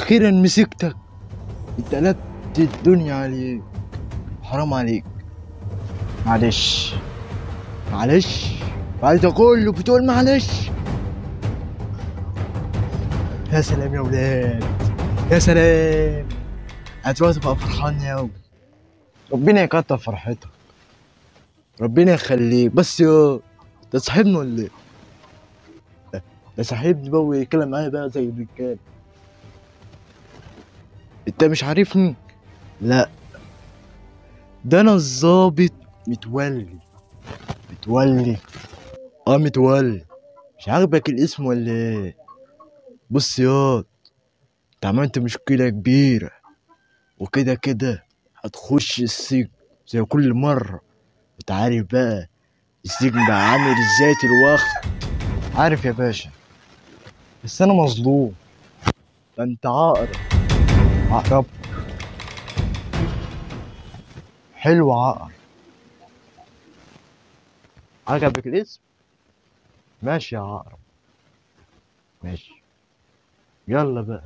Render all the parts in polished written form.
اخيرا مسكتك. انت قلبت الدنيا عليك، حرام عليك. معلش معلش، بعد ده كله بتقول معلش؟ يا سلام يا ولاد، يا سلام. هتبقى تبقى فرحان يا أوي. ربنا يكتر فرحتك، ربنا يخليك. بس يا ده صاحبنا ولا ايه؟ ده صاحبني بقى ويتكلم معايا بقى زي الرجال. انت مش عارفني؟ لا، ده انا الظابط متولي. متولي، اه متولي. مش عاجبك الاسم ولا ايه؟ بص ياض، انت عملت مشكلة كبيرة، وكده كده هتخش السجن زي كل مرة. انت عارف بقى السجن بقى عامل ازاي الوقت؟ عارف يا باشا، بس انا مظلوم. ده انت عقرب. عقرب حلو، عقرب. عجبك الاسم؟ ماشي يا عقرب، ماشي. يلا بقى،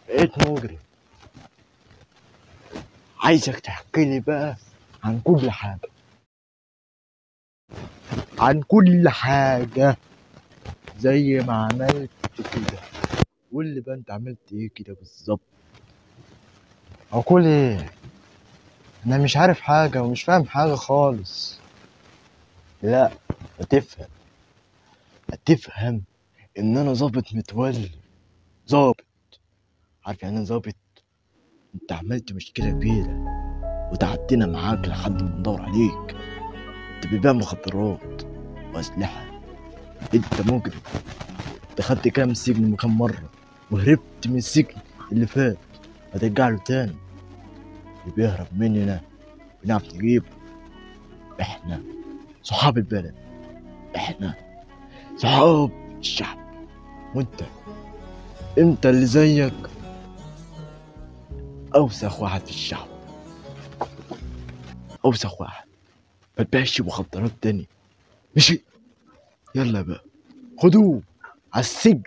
بقيت مجرم. عايزك تحكي لي بقى عن كل حاجة، عن كل حاجة زي ما عملت كده. قول لي بقى انت عملت ايه كده بالظبط؟ اقول ايه؟ انا مش عارف حاجة ومش فاهم حاجة خالص. لا، هتفهم، هتفهم ان انا ظابط متولي. ظابط، عارف يعني ايه ظابط؟ انت عملت مشكلة كبيرة وتعدينا معاك لحد ما ندور عليك. انت بتبيع مخدرات واسلحة، انت مجرم. دخلت كام سجن وكام مرة، وهربت من السجن اللي فات. هترجع له تاني؟ اللي بيهرب مننا بنعرف نجيبه. احنا صحاب البلد، احنا صحاب الشعب. وانت، انت اللي زيك اوسخ واحد في الشعب، اوسخ واحد. ما تبيعش مخدرات تاني، ماشي؟ يلا بقى، خدوه على السجن،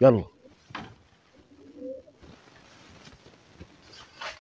يلا.